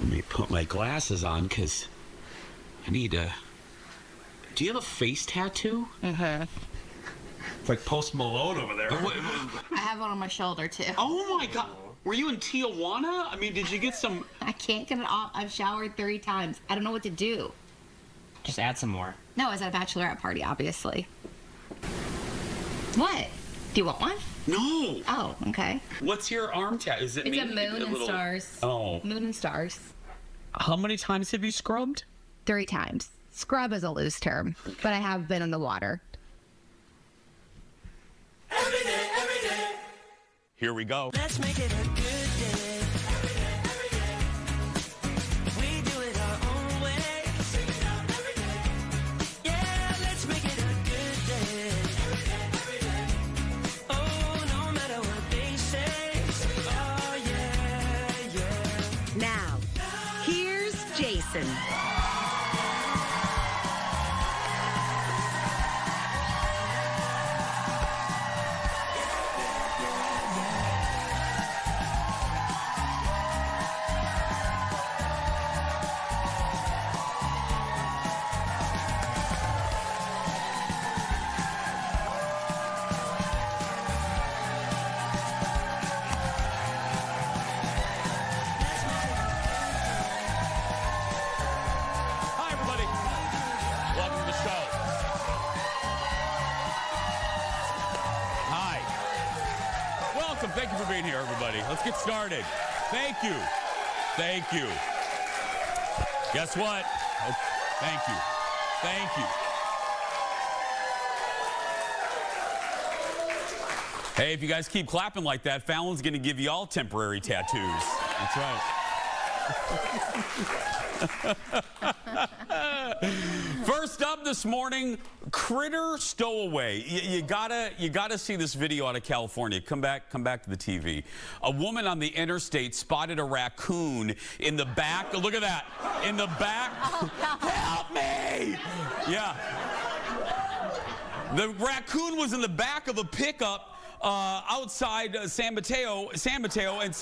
Let me put my glasses on because I need to... Do you have a face tattoo? Mm-hmm. It's like Post Malone over there. I have one on my shoulder, too. Oh, my God. Were you in Tijuana? I mean, did you get some... I can't get it off. I've showered 3 times. I don't know what to do. Just add some more. No, it's at a bachelorette party, obviously. What? Do you want one? No. Oh, okay. What's your arm tattoo? Is it It's a maybe moon and little... stars. Oh. Moon and stars. How many times have you scrubbed? 3 times. Scrub is a loose term, but I have been in the water. Every day. Here we go. Let's make it a good day. Every day. We do it our own way. Sing it out every day. Yeah, let's make it a good day. Every day. Oh, no matter what they say. Oh, yeah. Now, here's Jason. Hi, everybody. Welcome to the show. Hi. Welcome. Thank you for being here, everybody. Let's get started. Thank you. Thank you. Guess what? Oh, thank you. Thank you. Hey, if you guys keep clapping like that, Falen's going to give you all temporary tattoos. That's right. First up this morning, critter stowaway. You gotta see this video out of California. Come back to the TV. A woman on the interstate spotted a raccoon in the back. Look at that. In the back. Oh, God. Help me! Yeah. The raccoon was in the back of a pickup outside San Mateo and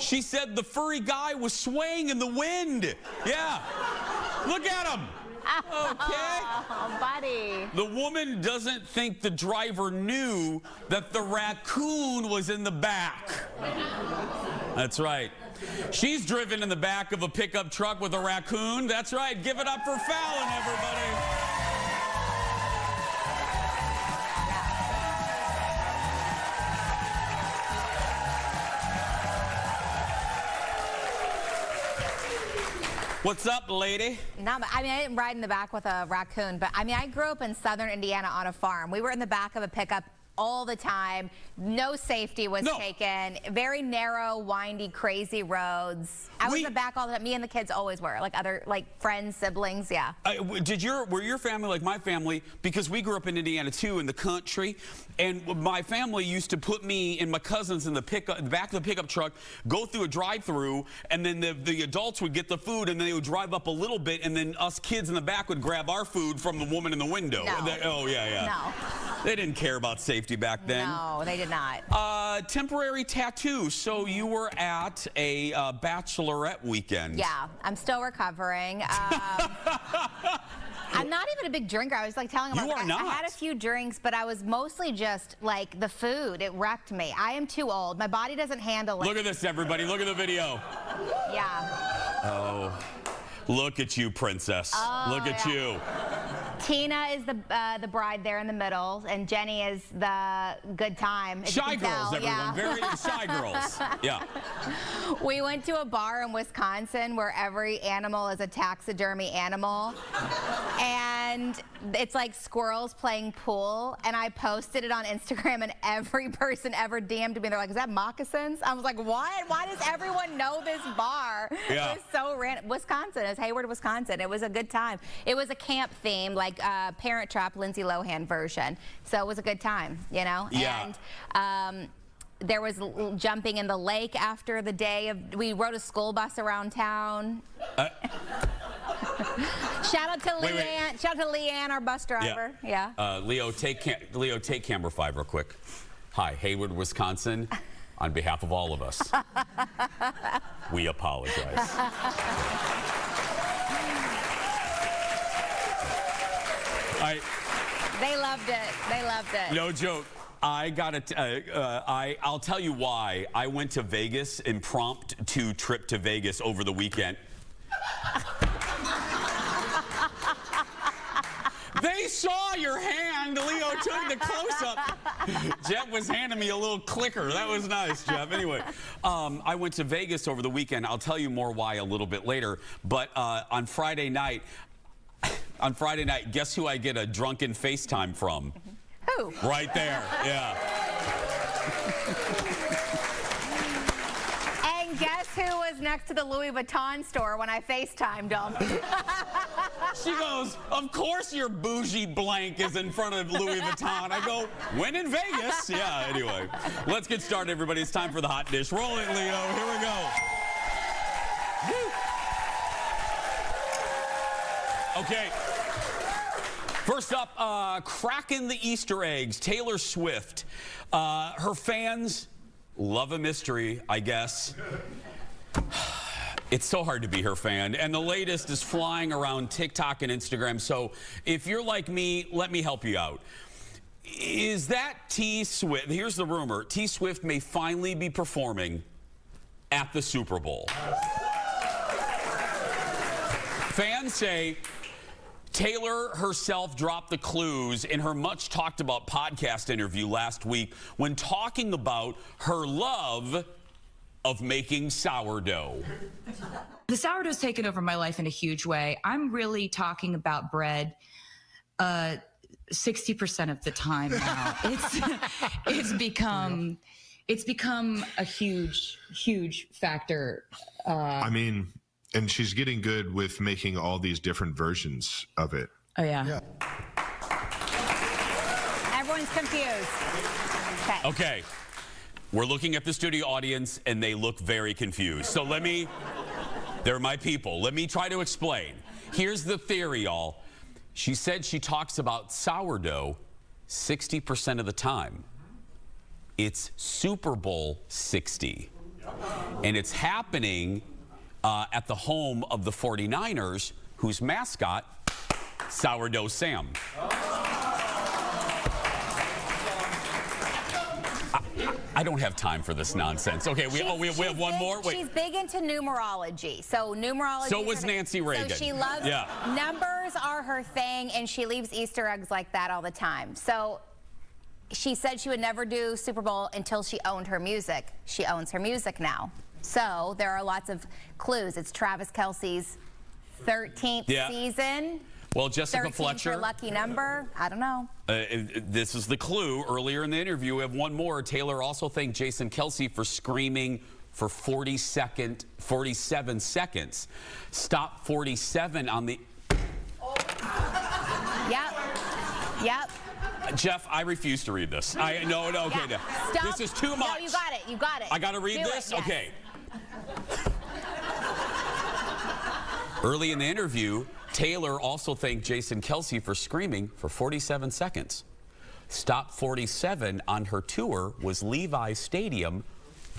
she said the furry guy was swaying in the wind. Yeah. Look at him. Okay. Oh, buddy. The woman doesn't think the driver knew that the raccoon was in the back. That's right. She's driven in the back of a pickup truck with a raccoon. That's right. Give it up for Falen, everybody. What's up, lady? I didn't ride in the back with a raccoon, but I grew up in southern Indiana on a farm. We were in the back of a pickup all the time. No safety was taken. Very narrow, windy, crazy roads. I was in the back all the time. Me and the kids always were, like friends, siblings, yeah. Were your family like my family? Because we grew up in Indiana too, in the country, and my family used to put me and my cousins in the back of the pickup truck, go through a drive-through, and then the adults would get the food, and then they would drive up a little bit, and then us kids in the back would grab our food from the woman in the window. No. Oh yeah. No. They didn't care about safety back then. No, they did not. Temporary tattoo. So you were at a bachelorette weekend. Yeah, I'm still recovering. I'm not even a big drinker. I was like telling him, You are not. I had a few drinks, but I was mostly just like the food. It wrecked me. I am too old. My body doesn't handle it. Look at this, everybody. Look at the video. Yeah. Oh, look at you, princess. Oh, look at you. Tina is the bride there in the middle, and Jenny is the good time. as you Shy can girls, tell. everyone. Yeah. Very shy girls. Yeah. We went to a bar in Wisconsin where every animal is a taxidermy animal. And it's like squirrels playing pool. And I posted it on Instagram, and every person ever DM'd me. They're like, is that moccasins? I was like, what? Why does everyone know this bar? Yeah. It was so random. Wisconsin. It was Hayward, Wisconsin. It was a good time. It was a camp theme, like Parent Trap, Lindsay Lohan version. So it was a good time, you know? Yeah. And there was jumping in the lake after the day of, we rode a school bus around town. Shout out to Leanne. Shout out to Leanne, our bus driver. Yeah. Leo, take camera 5 real quick. Hi, Hayward, Wisconsin. on behalf of all of us, we apologize. They loved it. They loved it. No joke. I'll tell you why. I went to Vegas, impromptu trip to Vegas over the weekend. They saw your hand. Leo took the close-up. Jeff was handing me a little clicker. That was nice, Jeff. Anyway, I went to Vegas over the weekend. I'll tell you more why a little bit later. But on Friday night, guess who I get a drunken FaceTime from? Who? Right there, yeah. And guess who was next to the Louis Vuitton store when I FaceTimed him? She goes, of course your bougie blank is in front of Louis Vuitton. I go, when in Vegas? Yeah, anyway. Let's get started, everybody. It's time for the hot dish. Roll it, Leo. Here we go. Woo. Okay. First up, cracking the Easter eggs. Taylor Swift. Her fans love a mystery, I guess. It's so hard to be her fan. And the latest is flying around TikTok and Instagram. So if you're like me, let me help you out. Is that T Swift? Here's the rumor. T Swift may finally be performing at the Super Bowl. Fans say Taylor herself dropped the clues in her much talked about podcast interview last week when talking about her love of making sourdough. The sourdough's taken over my life in a huge way. I'm really talking about bread 60% of the time now. It's become a huge factor. I mean, and she's getting good with making all these different versions of it. Oh yeah. Everyone's confused. Okay. We're looking at the studio audience, and they look very confused. So they're my people. Let me try to explain. Here's the theory, y'all. She said she talks about sourdough 60% of the time. It's Super Bowl 60. And it's happening at the home of the 49ers, whose mascot, Sourdough Sam. I don't have time for this nonsense. Okay, we have one more. Wait. She's big into numerology. So numerology. So was Nancy Reagan. So she loves numbers are her thing, and she leaves Easter eggs like that all the time. So she said she would never do Super Bowl until she owned her music. She owns her music now. So there are lots of clues. It's Travis Kelce's 13th season. Well, Jessica 13 Fletcher. for lucky number. I don't know. This is the clue. Earlier in the interview, we have one more. Taylor also thanked Jason Kelce for screaming for 47 seconds. Stop 47 on the... Yep. Jeff, I refuse to read this. No, okay. Yeah. No. This is too much. No, you got it. You got it. I got to read this? Yes. Okay. Early in the interview, Taylor also thanked Jason Kelce for screaming for 47 seconds. Stop 47 on her tour was Levi's Stadium,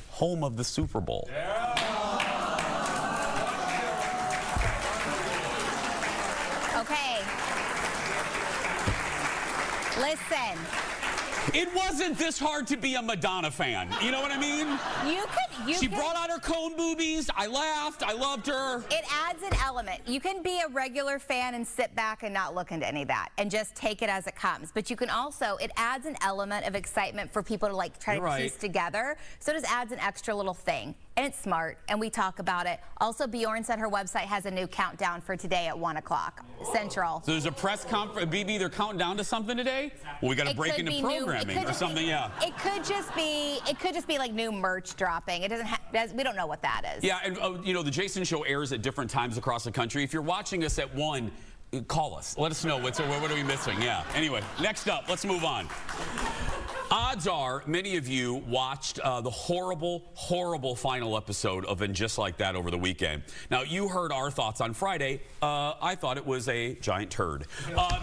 home of the Super Bowl. Okay. Listen. It wasn't this hard to be a Madonna fan. You know what I mean? She brought out her cone boobies. I laughed. I loved her. It adds an element. You can be a regular fan and sit back and not look into any of that and just take it as it comes. But you can also, it adds an element of excitement for people to like try to piece together. So it just adds an extra little thing. And it's smart, and we talk about it. Also, Bjorn said her website has a new countdown for today at 1 o'clock Central. So there's a press conference. BB, they're counting down to something today? Well, we got to break into programming or something, It could just be like new merch dropping. It doesn't we don't know what that is. Yeah, and you know, the Jason Show airs at different times across the country. If you're watching us at 1, call us. Let us know what are we missing. Yeah. Anyway, next up, let's move on. Odds are many of you watched the horrible, horrible final episode of And Just Like That over the weekend. Now, you heard our thoughts on Friday. I thought it was a giant turd.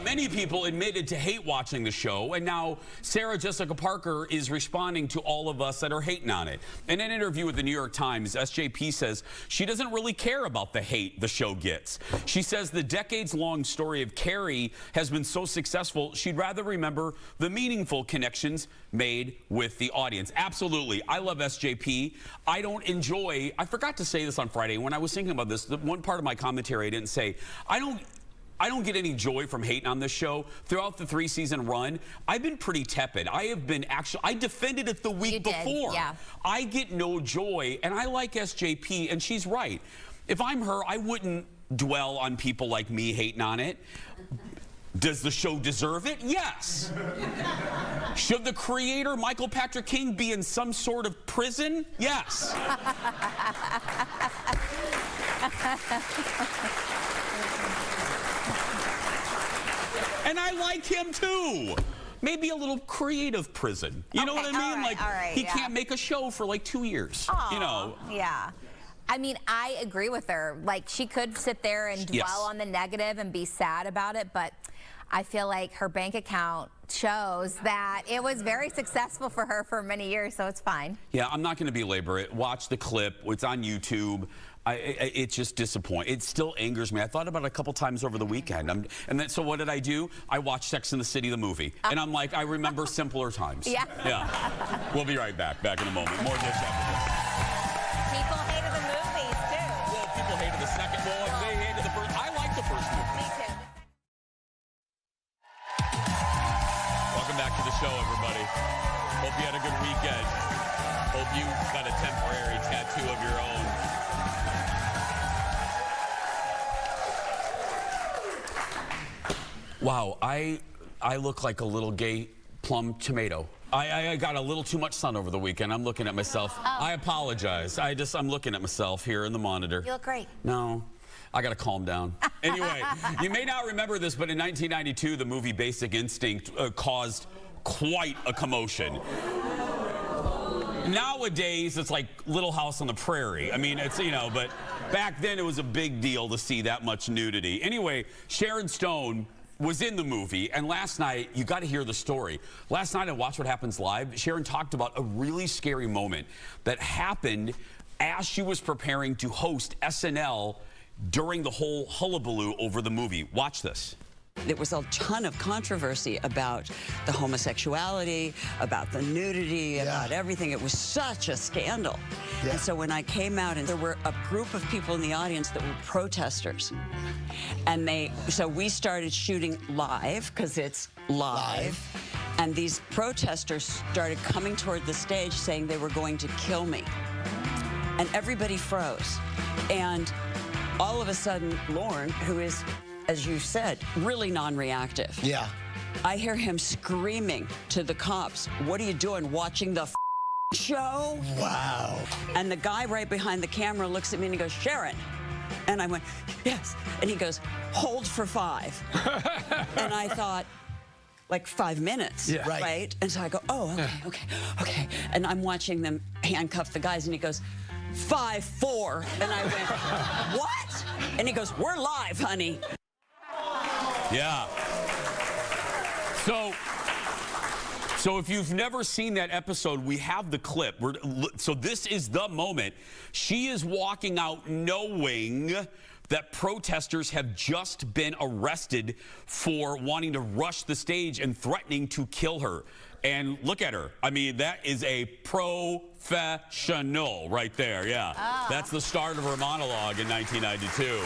Many people admitted to hate watching the show, and now Sarah Jessica Parker is responding to all of us that are hating on it. In an interview with the New York Times, SJP says she doesn't really care about the hate the show gets. She says the decades-long story of Carrie has been so successful, she'd rather remember the meaningful connections made with the audience. Absolutely. I love SJP. I forgot to say this on Friday. When I was thinking about this, the one part of my commentary I didn't say, I don't get any joy from hating on this show. Throughout the 3-season run, I've been pretty tepid. I defended it the week before. Yeah. I get no joy, and I like SJP, and she's right. If I'm her, I wouldn't dwell on people like me hating on it. Does the show deserve it? Yes. Should the creator, Michael Patrick King, be in some sort of prison? Yes. And I like him too. Maybe a little creative prison. You know what I mean? All right, he can't make a show for like 2 years. Aww, you know? Yeah. I mean, I agree with her. Like, she could sit there and dwell Yes. on the negative and be sad about it, but I feel like her bank account shows that it was very successful for her for many years, so it's fine. Yeah, I'm not going to belabor it. Watch the clip. It's on YouTube. It's just disappointing. It still angers me. I thought about it a couple times over the weekend. So what did I do? I watched Sex and the City, the movie. And I'm like, I remember simpler times. Yeah. Yeah. We'll be right back. Back in a moment. More Dish after this. People hated the movies, too. Well, people hated the second. Well, they hated the first. I like the first movie. Me too. Welcome back to the show, everybody. Hope you had a good weekend. Hope you got a temporary tattoo of your own. Wow, I look like a little gay plum tomato. I got a little too much sun over the weekend. I'm looking at myself. Oh. I apologize. I'm looking at myself here in the monitor. You look great. No, I got to calm down. Anyway, you may not remember this, but in 1992, the movie Basic Instinct caused quite a commotion. Nowadays, it's like Little House on the Prairie. I mean, it's, but back then it was a big deal to see that much nudity. Anyway, Sharon Stone was in the movie, and last night, you got to hear the story. Last night on Watch What Happens Live, Sharon talked about a really scary moment that happened as she was preparing to host SNL during the whole hullabaloo over the movie. Watch this. There was a ton of controversy about the homosexuality, about the nudity, about everything. It was such a scandal. And so when I came out, and there were a group of people in the audience that were protesters. And so we started shooting live, because it's live. And these protesters started coming toward the stage saying they were going to kill me. And everybody froze. And all of a sudden, Lorne, who is, as you said, really non-reactive. Yeah. I hear him screaming to the cops, "What are you doing, watching the show?" Wow. And the guy right behind the camera looks at me and he goes, "Sharon." And I went, "Yes." And he goes, "Hold for 5." And I thought, like 5 minutes, right? And so I go, "Oh, okay." And I'm watching them handcuff the guys, and he goes, 5-4. And I went, "What?" And he goes, "We're live, honey." Yeah. So if you've never seen that episode, we have the clip. So this is the moment. She is walking out knowing that protesters have just been arrested for wanting to rush the stage and threatening to kill her. And look at her. I mean, that is a professional right there. Yeah. Oh. That's the start of her monologue in 1992.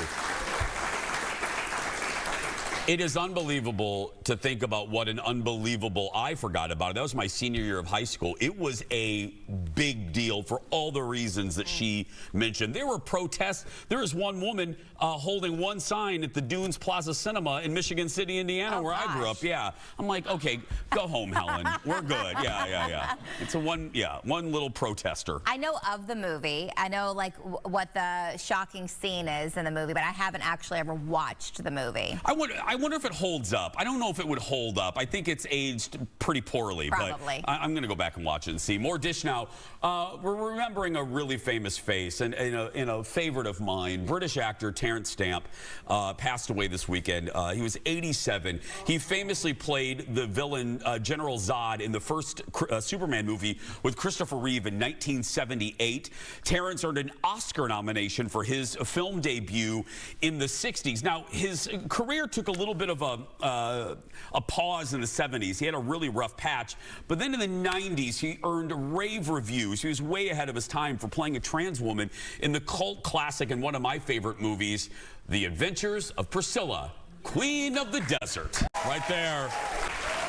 It is unbelievable to think about what an unbelievable, I forgot about it. That was my senior year of high school. It was a big deal for all the reasons that she mentioned. There were protests. There was one woman holding one sign at the Dunes Plaza Cinema in Michigan City, Indiana, where I grew up. Yeah. I'm like, okay, go home, Helen. We're good. Yeah. It's one little protester. I know of the movie. I know like what the shocking scene is in the movie, but I haven't actually ever watched the movie. I I wonder if it holds up. I don't know if it would hold up. I think it's aged pretty poorly. Probably. But I'm going to go back and watch it and see. More Dish now. We're remembering a really famous face and in a favorite of mine, British actor Terence Stamp passed away this weekend. He was 87. He famously played the villain General Zod in the first Superman movie with Christopher Reeve in 1978. Terence earned an Oscar nomination for his film debut in the 60s. Now, his career took a little bit of a pause in the 70s. He had a really rough patch. But then in the 90s, he earned rave reviews. He was way ahead of his time for playing a trans woman in the cult classic and one of my favorite movies, The Adventures of Priscilla, Queen of the Desert. Right there.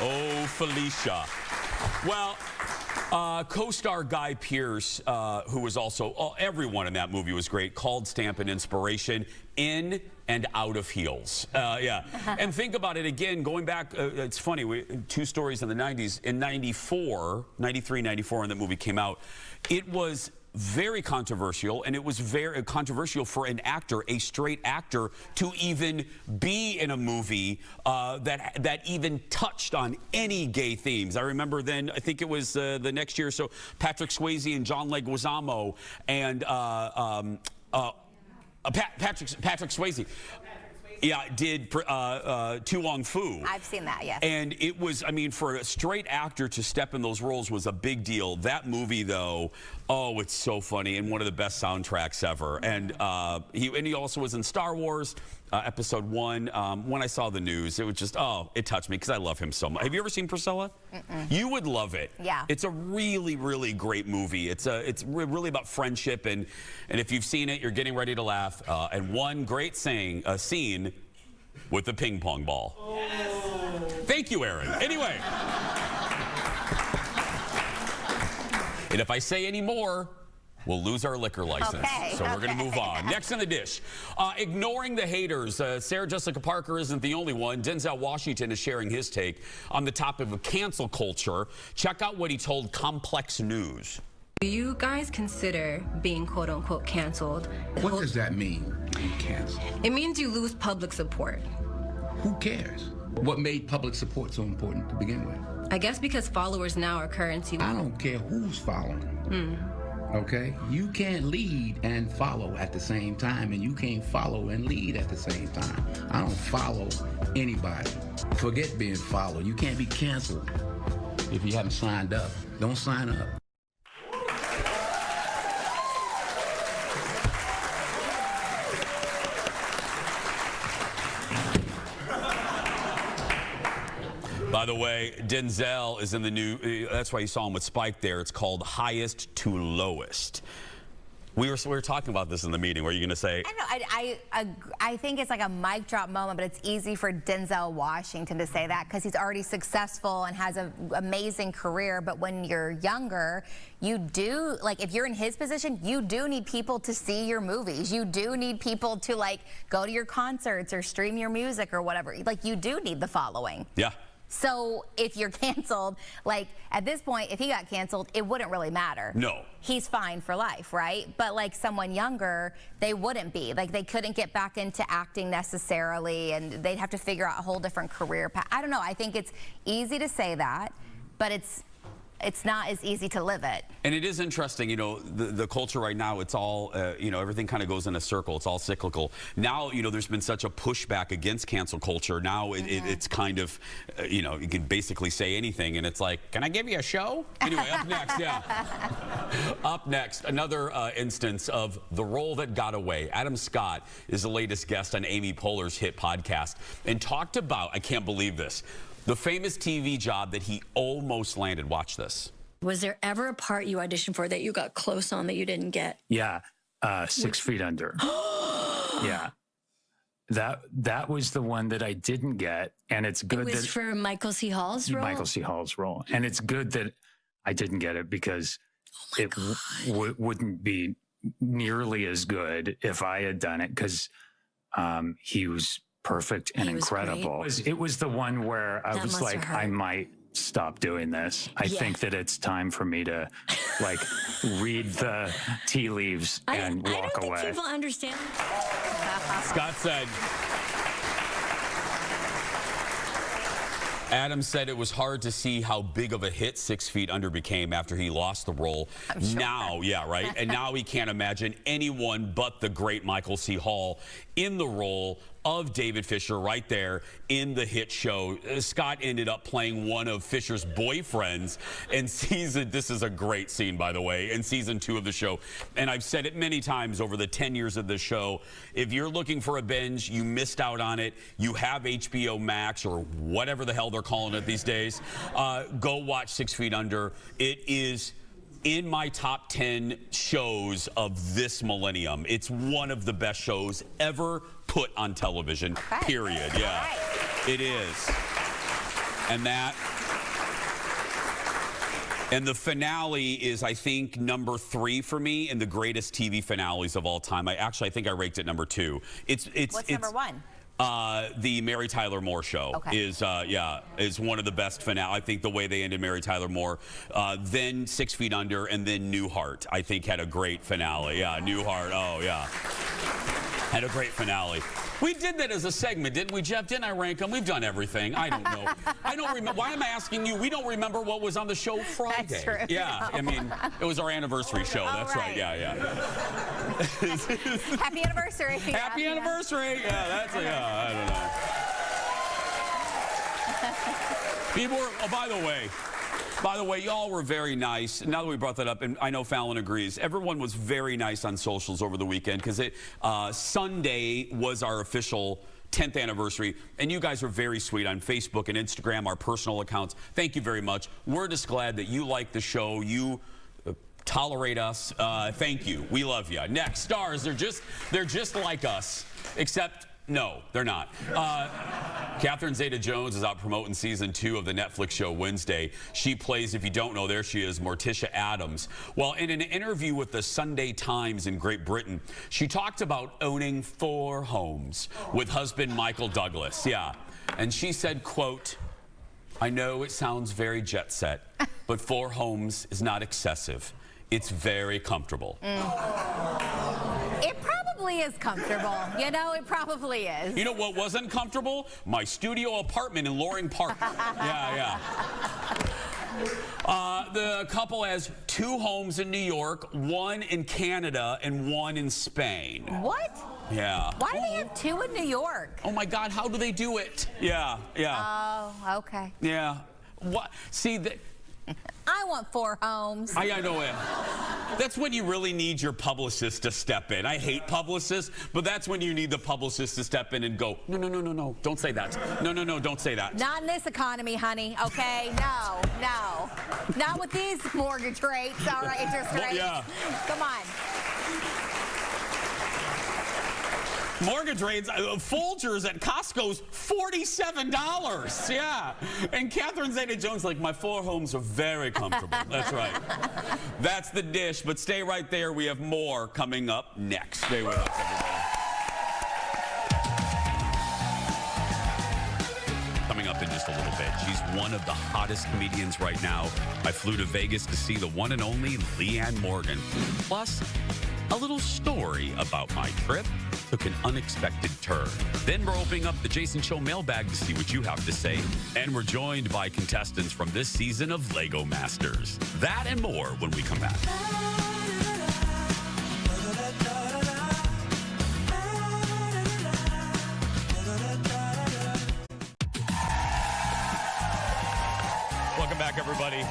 Oh, Felicia. Well, co-star Guy Pearce, who was also, everyone in that movie was great, called Stamp an inspiration in and out of heels. Yeah. And think about it again, going back, it's funny, two stories in the 90s. In 93, 94, when that movie came out, it was very controversial, and it was very controversial for an actor, a straight actor, to even be in a movie that even touched on any gay themes. I remember then, I think it was the next year or so, Patrick Swayze and John Leguizamo and Patrick Swayze. Yeah, did Tu Wong Fu. I've seen that, yes. And it was, I mean, for a straight actor to step in those roles was a big deal. That movie, though, oh, it's so funny and one of the best soundtracks ever. And he also was in Star Wars Episode 1. When I saw the news, it was just, oh, it touched me because I love him so much. Have you ever seen Priscilla? Mm-mm. You would love it. Yeah. It's a really, really great movie. It's really about friendship, and if you've seen it, you're getting ready to laugh. And one great scene with the ping pong ball. Yes. Thank you, Aaron. Anyway. And if I say any more, we'll lose our liquor license. Okay, so we're going to move on. Next on the dish, ignoring the haters. Sarah Jessica Parker isn't the only one. Denzel Washington is sharing his take on the topic of cancel culture. Check out what he told Complex News. Do you guys consider being quote-unquote canceled? What does that mean, being canceled? It means you lose public support. Who cares? What made public support so important to begin with? I guess because followers now are currency. I don't care who's following. Okay? You can't lead and follow at the same time, and you can't follow and lead at the same time. I don't follow anybody. Forget being followed. You can't be canceled if you haven't signed up. Don't sign up. By the way, Denzel is in the new, that's why you saw him with Spike there. It's called Highest to Lowest. We were talking about this in the meeting. What are you going to say? I don't know. I think it's like a mic drop moment, but it's easy for Denzel Washington to say that because he's already successful and has an amazing career. But when you're younger, you do, like, if you're in his position, you do need people to see your movies. You do need people to, like, go to your concerts or stream your music or whatever. Like, you do need the following. Yeah. So if you're canceled, like at this point, if he got canceled, it wouldn't really matter. No. He's fine for life, right? But like someone younger, they wouldn't be. Like they couldn't get back into acting necessarily, and they'd have to figure out a whole different career path. I don't know. I think it's easy to say that, but it's not as easy to live it. And it is interesting, you know, the culture right now, it's all, you know, everything kind of goes in a circle. It's all cyclical. Now, you know, there's been such a pushback against cancel culture. Now it's kind of, you know, you can basically say anything, and it's like, can I give you a show? Anyway, up next, Up next, another instance of the role that got away. Adam Scott is the latest guest on Amy Poehler's hit podcast and talked about, I can't believe this, the famous TV job that he almost landed. Watch this. Was there ever a part you auditioned for that you got close on that you didn't get? Yeah, 6 Feet Under. Yeah, that was the one that I didn't get, and it's good it was for Michael C. Hall's role. Michael C. Hall's role, and it's good that I didn't get it because it wouldn't be nearly as good if I had done it because he was perfect and incredible. It was the one where I was like, I might stop doing this. I think that it's time for me to like read the tea leaves and walk away. I don't think people understand. Scott said, Adam said it was hard to see how big of a hit 6 Feet Under became after he lost the role. Sure. Now, yeah, right? And now he can't imagine anyone but the great Michael C. Hall in the role of David Fisher right there in the hit show. Scott ended up playing one of Fisher's boyfriends in this is a great scene, by the way, in season 2 of the show. And I've said it many times over the 10 years of the show. If you're looking for a binge, you missed out on it. You have HBO Max or whatever the hell they're calling it these days. Go watch 6 Feet Under. It is in my top 10 shows of this millennium. It's one of the best shows ever put on television, period. Yeah, it is. And the finale is, I think, number 3 for me in the greatest TV finales of all time. I think I ranked it number 2. What's number 1? The Mary Tyler Moore show is one of the best finale. I think the way they ended Mary Tyler Moore, then 6 Feet Under, and then Newhart, I think had a great finale. Yeah, Newhart, oh yeah. Had a great finale. We did that as a segment, didn't we, Jeff? Didn't I rank them? We've done everything. I don't know. I don't remember. Why am I asking you? We don't remember what was on the show Friday. That's true. Yeah, I mean, it was our anniversary show. That's right. Yeah, yeah. Happy anniversary. Happy anniversary. Yeah, that's I don't know. People were, oh, by the way, y'all were very nice. Now that we brought that up, and I know Fallon agrees, everyone was very nice on socials over the weekend because Sunday was our official 10th anniversary, and you guys were very sweet on Facebook and Instagram, our personal accounts. Thank you very much. We're just glad that you like the show. You tolerate us. Thank you. We love you. Next, stars. They're just like us, except no, they're not. Catherine Zeta-Jones is out promoting season 2 of the Netflix show Wednesday. She plays, if you don't know, there she is, Morticia Adams. Well, in an interview with the Sunday Times in Great Britain, she talked about owning 4 homes with husband Michael Douglas. Yeah. And she said, quote, "I know it sounds very jet set, but 4 homes is not excessive. It's very comfortable." It probably is comfortable. You know, it probably is. You know what wasn't comfortable? My studio apartment in Loring Park. Yeah. The couple has 2 homes in New York, 1 in Canada, and 1 in Spain. What? Yeah. Why do they have 2 in New York? Oh my God, how do they do it? Yeah. Oh, okay. Yeah. What? See, I want 4 homes. I know it. That's when you really need your publicist to step in. I hate publicists, but that's when you need the publicist to step in and go, no, don't say that. No, don't say that. Not in this economy, honey, okay? No. Not with these mortgage rates, all right, interest rates. Yeah. Come on. Mortgage rates, Folgers at Costco's $47. Yeah. And Catherine Zeta-Jones, like, my 4 homes are very comfortable. That's right. That's the dish. But stay right there. We have more coming up next. Stay with us, everybody. Coming up in just a little bit, she's one of the hottest comedians right now. I flew to Vegas to see the one and only Leanne Morgan. Plus, a little story about my trip took an unexpected turn. Then we're opening up the Jason Show mailbag to see what you have to say. And we're joined by contestants from this season of Lego Masters. That and more when we come back. Welcome back, everybody.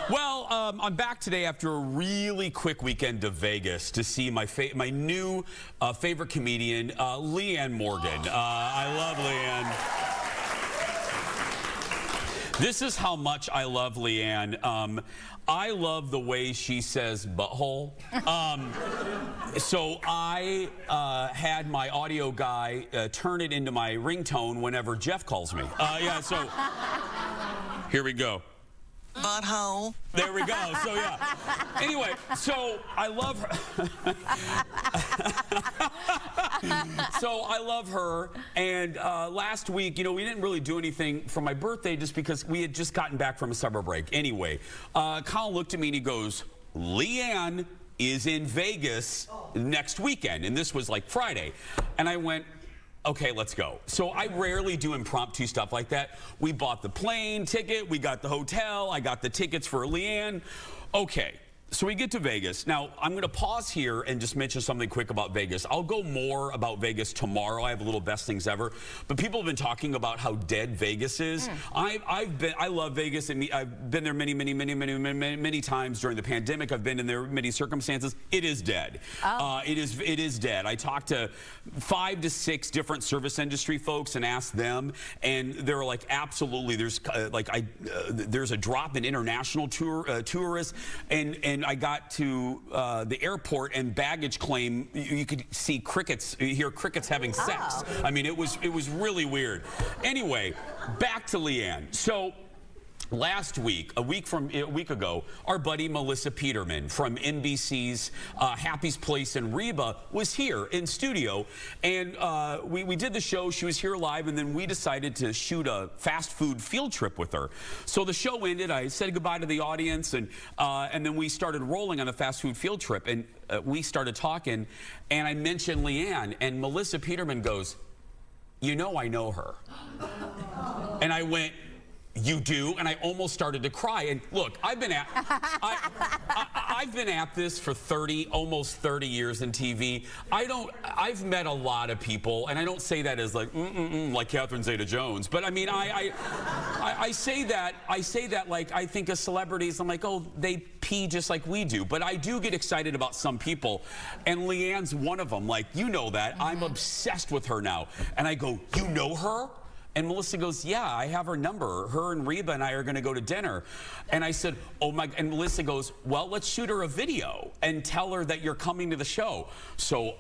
Well, I'm back today after a really quick weekend to Vegas to see my new favorite comedian, Leanne Morgan. I love Leanne. This is how much I love Leanne. I love the way she says butthole. So I had my audio guy turn it into my ringtone whenever Jeff calls me. Yeah, so here we go. Butthole. There we go. So, yeah. Anyway, so I love her. And last week, we didn't really do anything for my birthday just because we had just gotten back from a summer break. Anyway, Colin looked at me and he goes, "Leanne is in Vegas next weekend. And this was like Friday. And I went, okay, let's go. So I rarely do impromptu stuff like that. We bought the plane ticket. We got the hotel. I got the tickets for Leanne. Okay. So we get to Vegas. Now, I'm going to pause here and just mention something quick about Vegas. I'll go more about Vegas tomorrow. I have a little best things ever. But people have been talking about how dead Vegas is. I love Vegas. And I've been there many times during the pandemic. I've been in there many circumstances. It is dead. It is dead. I talked to 5 to 6 different service industry folks and asked them, and they were like, absolutely. There's a drop in international tourists, and I got to the airport and baggage claim. You could see crickets, you hear crickets having sex. I mean, it was really weird. Anyway, back to Leanne. So last week, a week ago, our buddy Melissa Peterman from NBC's Happy's Place in Reba was here in studio, and we did the show. She was here live, and then we decided to shoot a fast food field trip with her. So the show ended. I said goodbye to the audience, and then we started rolling on the fast food field trip, and we started talking, and I mentioned Leanne, and Melissa Peterman goes, "You know, I know her." And I went, "You do?" And I almost started to cry. And look, I've been at this for almost 30 years in TV. I've met a lot of people, and I don't say that as like Catherine Zeta-Jones, but I mean, I say that like I think of celebrities, I'm like, oh, they pee just like we do. But I do get excited about some people, and Leanne's one of them. Like, you know that. I'm obsessed with her now. And I go, "You know her?" And Melissa goes, "Yeah, I have her number. Her and Reba and I are going to go to dinner." And I said, "Oh my," and Melissa goes, "Well, let's shoot her a video and tell her that you're coming to the show." So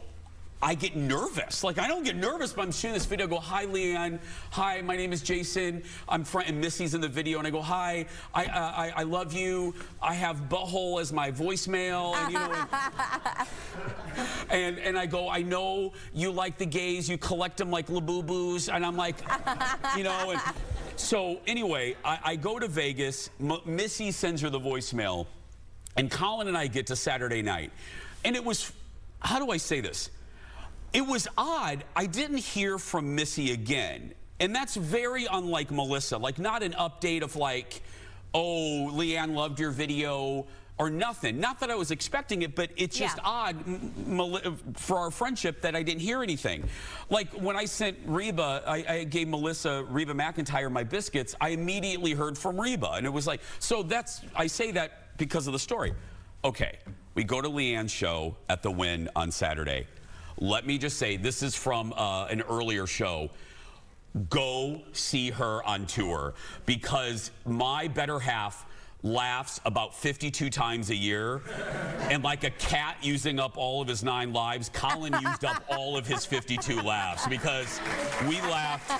I get nervous. Like, I don't get nervous, but I'm shooting this video. I go, "Hi, Leanne. Hi, my name is Jason. I'm and Missy's in the video." And I go, "Hi, I love you. I have butthole as my voicemail." And, you know, and I go, "I know you like the gays. You collect them like Labubu's." And I'm like, you know, and so anyway, I go to Vegas. Missy sends her the voicemail, and Colin and I get to Saturday night. And it was, how do I say this? It was odd. I didn't hear from Missy again. And that's very unlike Melissa. Like, not an update of like, "Oh, Leanne loved your video," or nothing. Not that I was expecting it, but it's just odd for our friendship that I didn't hear anything. Like, when I sent Reba, I gave Reba McEntire my biscuits, I immediately heard from Reba. And it was like, so I say that because of the story. Okay, we go to Leanne's show at the Wynn on Saturday. Let me just say, this is from an earlier show. Go see her on tour, because my better half laughs about 52 times a year, and like a cat using up all of his 9 lives, Colin used up all of his 52 laughs, because we laughed.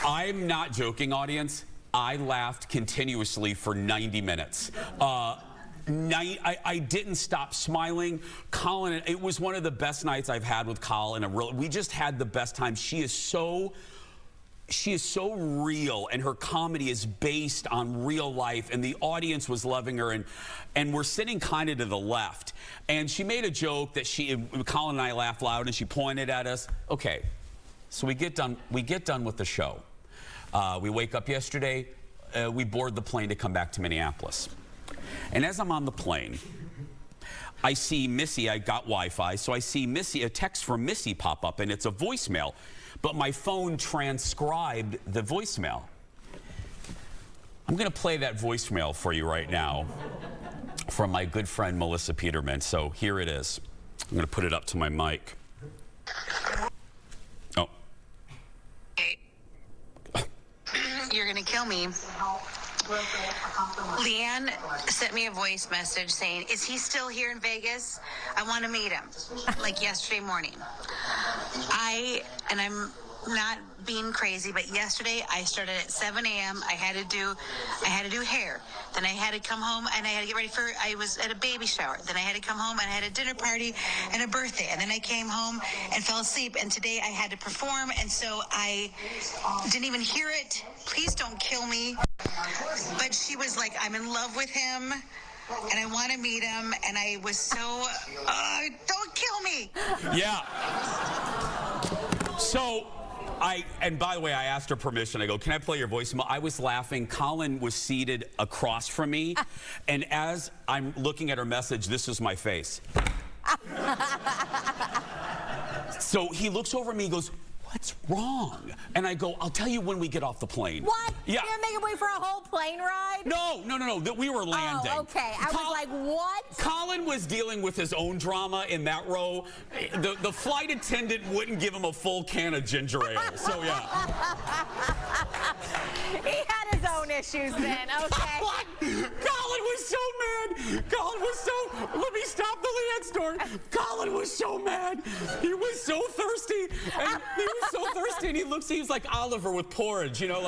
I'm not joking, audience. I laughed continuously for 90 minutes. I didn't stop smiling. Colin, it was one of the best nights I've had with Colin. We just had the best time. She is so real, and her comedy is based on real life, and the audience was loving her, and we're sitting kind of to the left, and she made a joke that Colin and I laughed loud, and she pointed at us. Okay, so we get done with the show. We wake up yesterday, we board the plane to come back to Minneapolis. And as I'm on the plane, I see Missy. I got Wi-Fi, so I see a text from Missy pop up, and it's a voicemail, but my phone transcribed the voicemail. I'm going to play that voicemail for you right now from my good friend Melissa Peterman. So here it is. I'm going to put it up to my mic. Oh. Hey. You're going to kill me. Leanne sent me a voice message saying, "Is he still here in Vegas? I want to meet him," like yesterday morning. I'm not being crazy, but yesterday I started at 7 a.m. I had to do hair. Then I had to come home and I had to get ready I was at a baby shower. Then I had to come home and I had a dinner party and a birthday. And then I came home and fell asleep. And today I had to perform. And so I didn't even hear it. Please don't kill me. But she was like, I'm in love with him. And I want to meet him. And I was so, don't kill me. Yeah. So, and by the way, I asked her permission. I go, can I play your voicemail? I was laughing. Colin was seated across from me. And as I'm looking at her message, this is my face. So he looks over at me, he goes, what's wrong? And I go, I'll tell you when we get off the plane. What? Yeah. You're making way for a whole plane ride? No. That we were landing. Oh, okay. I was like, what? Colin was dealing with his own drama in that row. The flight attendant wouldn't give him a full can of ginger ale. So, yeah. He had his own issues then, okay. Colin was so mad. Let me stop the Leanne story. Colin was so mad. He was so thirsty. And he was like Oliver with porridge, you know,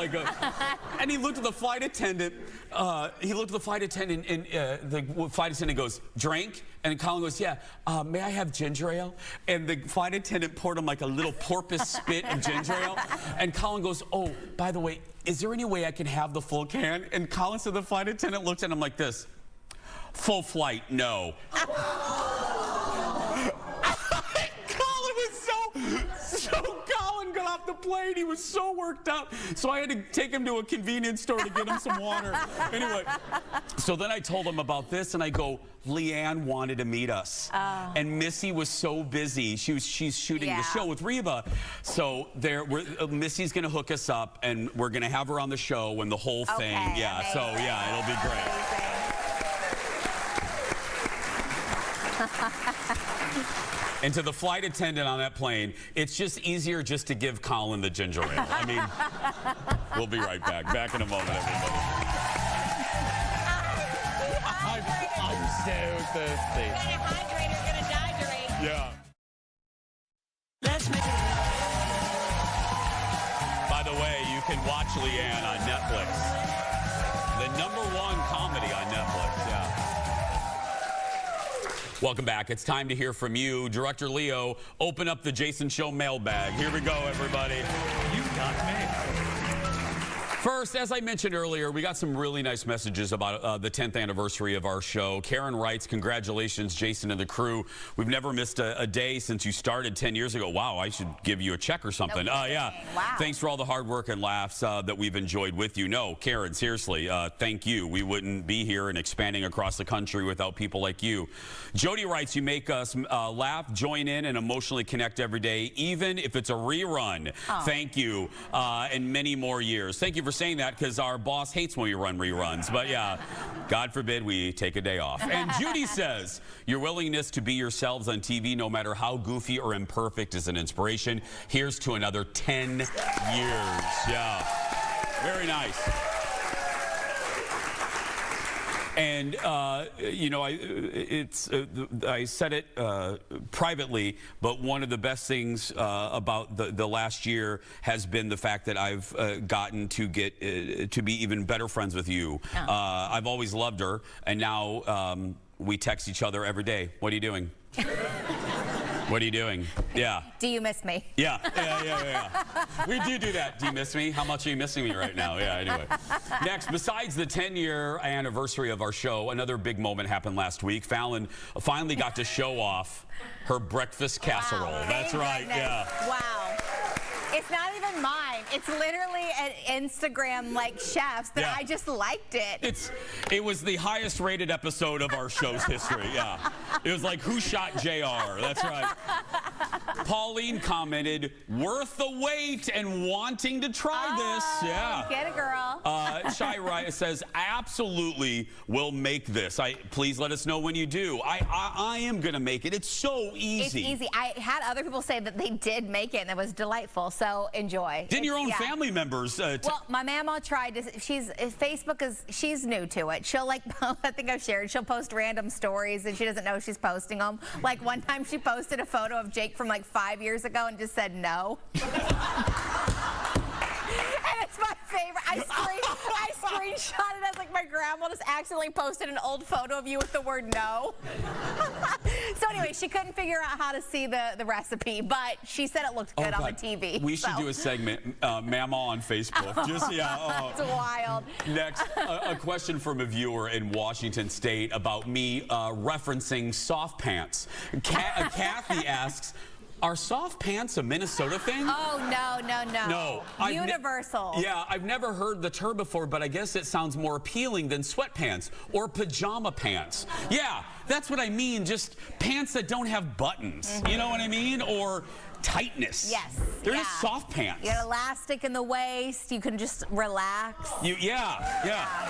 and he looked at the flight attendant. And the flight attendant goes, drink? And Colin goes, yeah, may I have ginger ale? And the flight attendant poured him like a little porpoise spit of ginger ale. And Colin goes, oh, by the way, is there any way I can have the full can? And Colin said the flight attendant looked at him like this. Full flight, no. Colin got off the plane. He was so worked up. So I had to take him to a convenience store to get him some water. Anyway, so then I told him about this, and I go, Leanne wanted to meet us. And Missy was so busy. She's shooting the show with Reba. So Missy's going to hook us up, and we're going to have her on the show and the whole thing. Yeah, amazing. So, yeah, it'll be great. And to the flight attendant on that plane, it's just easier just to give Colin the ginger ale. I mean, we'll be right back. Back in a moment, everybody. I'm so thirsty. You're gonna hydrate, you're gonna dehydrate. Yeah. Let's make it. By the way, you can watch Leanne on Netflix. The #1 comedy on Netflix, yeah. Welcome back. It's time to hear from you. Director Leo, open up the Jason Show mailbag. Here we go, everybody. You got mail. First, as I mentioned earlier, we got some really nice messages about the 10th anniversary of our show. Karen writes, congratulations, Jason and the crew. We've never missed a day since you started 10 years ago. Wow, I should give you a check or something. Yeah. Wow. Thanks for all the hard work and laughs that we've enjoyed with you. No, Karen, seriously, thank you. We wouldn't be here and expanding across the country without people like you. Jody writes, you make us laugh, join in, and emotionally connect every day, even if it's a rerun. Oh. Thank you, and many more years. Thank you for saying that, because our boss hates when we run reruns. But yeah, God forbid we take a day off. And Judy says, your willingness to be yourselves on TV, no matter how goofy or imperfect, is an inspiration. Here's to another 10 years. Yeah, very nice. And, you know, I said it privately, but one of the best things about the last year has been the fact that I've gotten to get to be even better friends with you. Oh. I've always loved her, and now we text each other every day. What are you doing? What are you doing? Yeah. Do you miss me? Yeah. We do that. Do you miss me? How much are you missing me right now? Yeah, anyway. Next, besides the 10-year anniversary of our show, another big moment happened last week. Falen finally got to show off her breakfast casserole. Wow, that's right, goodness. Yeah. Wow. It's not even mine. It's literally an Instagram chefs that I just liked it. It was the highest rated episode of our show's history. Yeah. It was like, who shot JR? That's right. Pauline commented, worth the wait and wanting to try this. Yeah. Get it, girl. Shai Raya says, absolutely will make this. Please let us know when you do. I am going to make it. It's so easy. It's easy. I had other people say that they did make it and it was delightful. So enjoy. Didn't your own family members? Well, my mama tried to. She's new to it. She'll I think I've shared. She'll post random stories and she doesn't know she's posting them. Like one time she posted a photo of Jake from 5 years ago and just said no. screenshot it as like my grandma just accidentally posted an old photo of you with the word no. So anyway, she couldn't figure out how to see the recipe, but she said it looked good on the TV. We should do a segment, Mama on Facebook. Just, yeah. It's wild. Next, a question from a viewer in Washington State about me referencing soft pants. Kathy asks, are soft pants a Minnesota thing? Oh, no. Universal. Yeah, I've never heard the term before, but I guess it sounds more appealing than sweatpants or pajama pants. Yeah, that's what I mean, just pants that don't have buttons. You know what I mean? Or tightness. Yes. They're just soft pants. You got elastic in the waist. You can just relax. Yeah.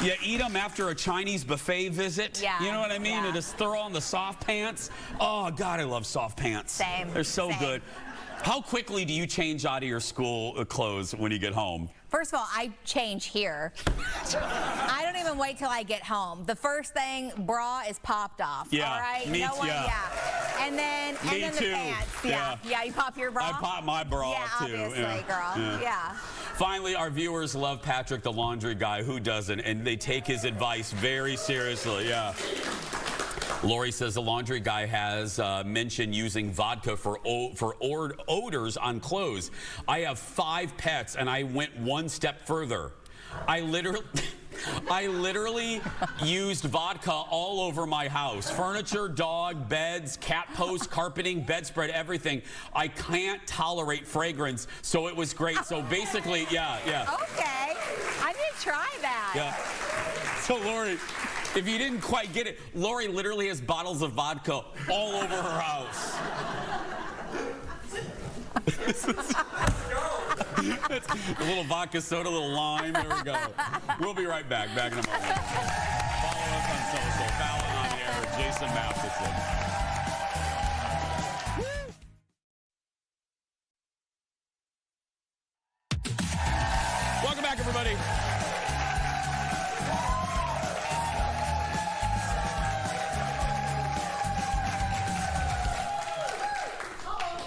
You eat them after a Chinese buffet visit. Yeah. You know what I mean? Yeah. And just throw on the soft pants. Oh, God, I love soft pants. Same. They're so good. How quickly do you change out of your school clothes when you get home? First of all, I change here. I don't even wait till I get home. The first thing, bra is popped off. Yeah, all right? me No one, too. Yeah. And then the pants. Yeah, you pop your bra? I pop my bra, too. Obviously, girl. Yeah. Finally, our viewers love Patrick the laundry guy. Who doesn't? And they take his advice very seriously. Yeah. Lori says the laundry guy has mentioned using vodka for odors on clothes. I have 5 pets, and I went one step further. I literally used vodka all over my house. Furniture, dog, beds, cat posts, carpeting, bedspread, everything. I can't tolerate fragrance, so it was great. So basically, yeah. Okay. I need to try that. Yeah. So, Lori, if you didn't quite get it, Lori literally has bottles of vodka all over her house. A little vodka soda, a little lime. There we go. We'll be right back. Back in a moment. Follow us on social. Falen on the air. Jason Matheson. Welcome back, everybody.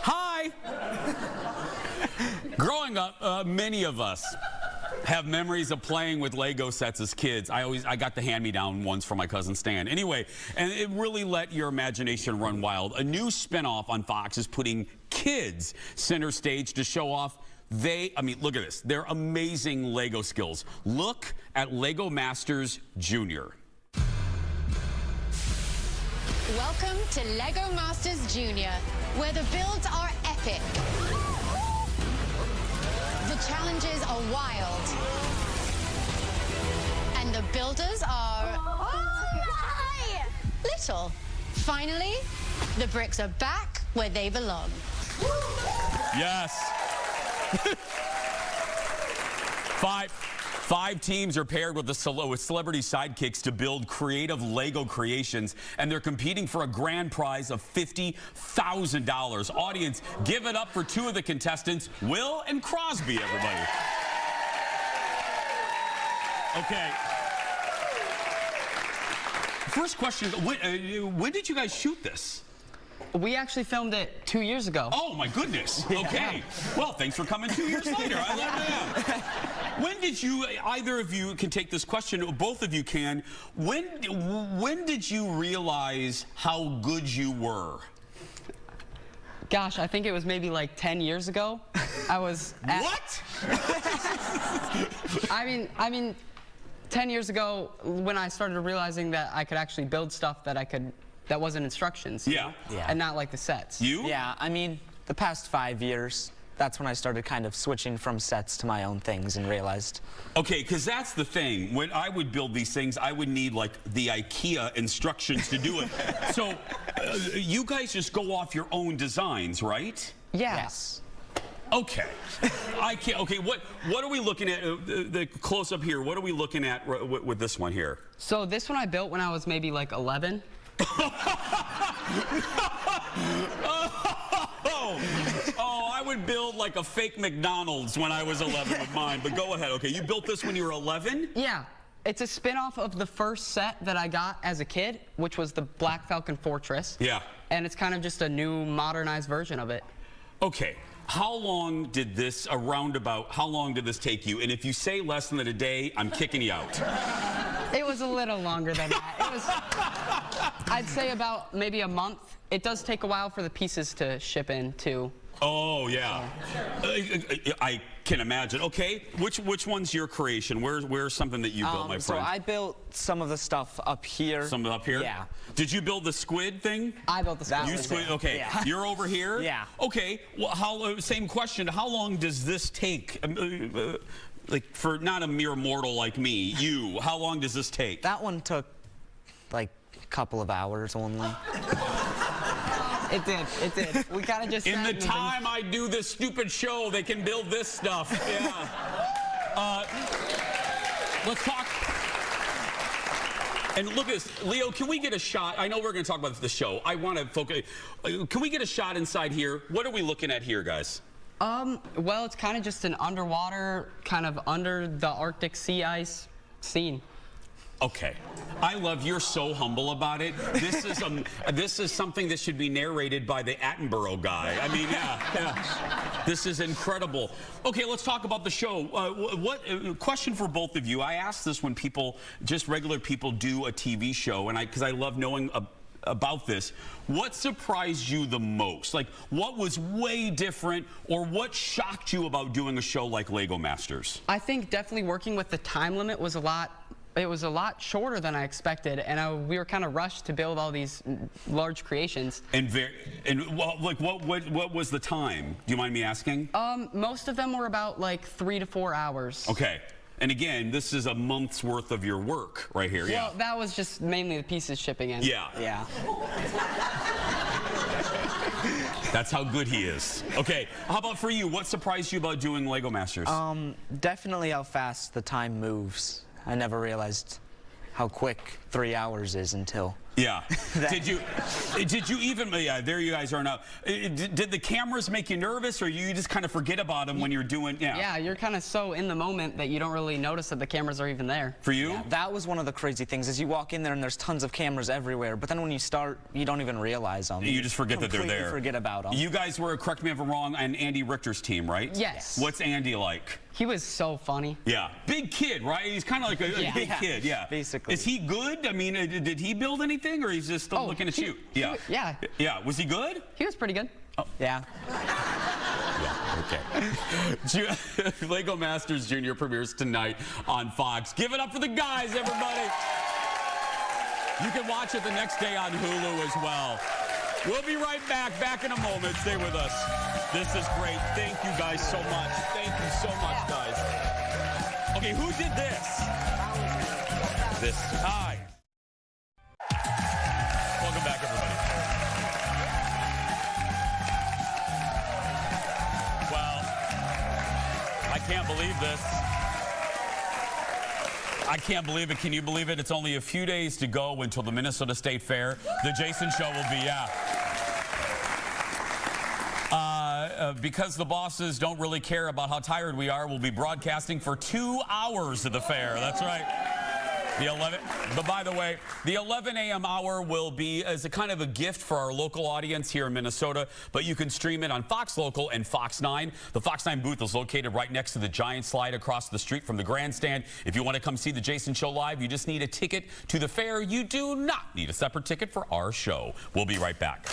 Hi. Growing up, many of us have memories of playing with Lego sets as kids. I got the hand-me-down ones from my cousin Stan. Anyway, and it really let your imagination run wild. A new spinoff on Fox is putting kids center stage to show off look at this. Their amazing Lego skills. Look at Lego Masters Jr. Welcome to Lego Masters Jr., where the builds are epic. The challenges are wild. And the builders are... little. Finally, the bricks are back where they belong. Yes. Five teams are paired with celebrity sidekicks to build creative Lego creations, and they're competing for a grand prize of $50,000. Audience, give it up for 2 of the contestants, Will and Crosby, everybody. Okay. First question, when did you guys shoot this? We actually filmed it 2 years ago. Oh, my goodness. Okay. Well, thanks for coming 2 years later. I love that. When did you, either of you can take this question, or both of you can, when did you realize how good you were? Gosh, I think it was maybe like 10 years ago. I was at... What? I mean, 10 years ago, when I started realizing that I could actually build stuff that wasn't instructions. Yeah. And not like the sets. You? Yeah, I mean, the past 5 years, that's when I started kind of switching from sets to my own things and realized. Okay, because that's the thing. When I would build these things, I would need like the IKEA instructions to do it. So you guys just go off your own designs, right? Yes. Okay. Okay, what are we looking at? The close up here, what are we looking at with this one here? So this one I built when I was maybe like 11. I would build like a fake McDonald's when I was 11 with mine, but go ahead. Okay, you built this when you were 11? Yeah. It's a spin-off of the first set that I got as a kid, which was the Black Falcon Fortress. Yeah. And it's kind of just a new, modernized version of it. Okay. how long did this, how long did this take you? And if you say less than a day, I'm kicking you out. It was a little longer than that. It was, I'd say about maybe a month. It does take a while for the pieces to ship in, too. Oh, yeah. I can imagine. Okay, which one's your creation? Where's something that you built, my friend? So I built some of the stuff up here. Some up here? Yeah. Did you build the squid thing? I built the squid. You squid? Okay. Yeah. You're over here? Yeah. Okay. Well, same question. How long does this take? Like, for not a mere mortal like me, you, how long does this take? That one took, like, a couple of hours only. It did. We kind of just... In the time I do this stupid show, they can build this stuff. Yeah. Let's talk. And look at this. Leo, can we get a shot? I know we're going to talk about the show. I want to focus. Can we get a shot inside here? What are we looking at here, guys? Well, it's kind of just an underwater, kind of under the Arctic sea ice scene. Okay. I love you're so humble about it. This is something that should be narrated by the Attenborough guy. I mean, yeah. This is incredible. Okay, let's talk about the show. Question for both of you. I ask this when people, just regular people, do a TV show, and because I love knowing about this. What surprised you the most? Like, what was way different, or what shocked you about doing a show like Lego Masters? I think definitely working with the time limit was a lot. It was a lot shorter than I expected, and we were kind of rushed to build all these large creations. What was the time? Do you mind me asking? Most of them were about like 3 to 4 hours. Okay. And again, this is a month's worth of your work right here. Well, that was just mainly the pieces shipping in. Yeah. Yeah. That's how good he is. Okay, how about for you? What surprised you about doing Lego Masters? Definitely how fast the time moves. I never realized how quick 3 hours is until. Yeah. Did you even, yeah, there you guys are now. Did the cameras make you nervous, or you just kind of forget about them when you're doing, Yeah, you're kind of so in the moment that you don't really notice that the cameras are even there. For you? Yeah, that was one of the crazy things, is you walk in there and there's tons of cameras everywhere, but then when you start, you don't even realize them. You just forget that they're there. Forget about them. You guys were, correct me if I'm wrong, on Andy Richter's team, right? Yes. What's Andy like? He was so funny. Yeah. Big kid, right? He's kind of like a big kid, yeah. Basically. Is he good? I mean, did he build anything, or he's just looking at you? Yeah. Yeah. Was he good? He was pretty good. Oh. Yeah. Okay. Lego Masters Jr. premieres tonight on Fox. Give it up for the guys, everybody. You can watch it the next day on Hulu as well. We'll be right back in a moment. Stay with us. This is great. Thank you guys so much. Thank you so much, guys. Okay, who did this? Hi. Welcome back, everybody. Well, I can't believe this. I can't believe it. Can you believe it? It's only a few days to go until the Minnesota State Fair. The Jason Show will be, because the bosses don't really care about how tired we are, we'll be broadcasting for 2 hours of the fair. That's right. But by the way, the 11 a.m. hour will be as a kind of a gift for our local audience here in Minnesota, but you can stream it on Fox Local and Fox 9. The Fox 9 booth is located right next to the giant slide across the street from the grandstand. If you want to come see the Jason Show live, you just need a ticket to the fair. You do not need a separate ticket for our show. We'll be right back.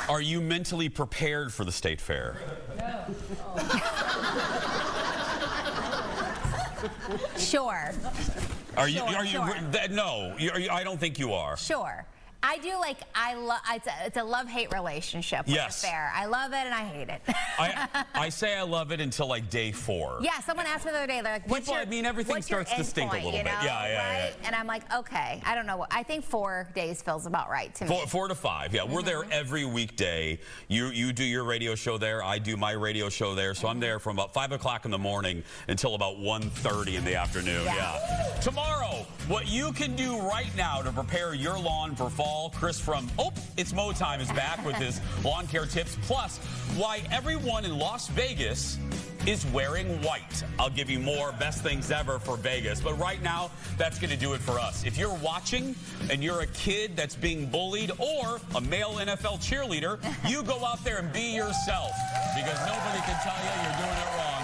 Are you mentally prepared for the State Fair? Sure. Are you? No, I don't think you are. Sure. I do, like, it's a love-hate relationship with the fair. I love it and I hate it. I say I love it until like day 4. Yeah, someone asked me the other day, they're like, everything starts to stink a little bit. Yeah. And I'm like, okay, I don't know. I think 4 days feels about right to me. 4 to 5, yeah. We're there every weekday. You do your radio show there. I do my radio show there. So I'm there from about 5 o'clock in the morning until about 1:30 in the afternoon. Yeah. Tomorrow, what you can do right now to prepare your lawn for fall. Chris from It's Mow Time is back with his lawn care tips. Plus, why everyone in Las Vegas is wearing white. I'll give you more best things ever for Vegas. But right now, that's going to do it for us. If you're watching and you're a kid that's being bullied or a male NFL cheerleader, you go out there and be yourself because nobody can tell you you're doing it wrong.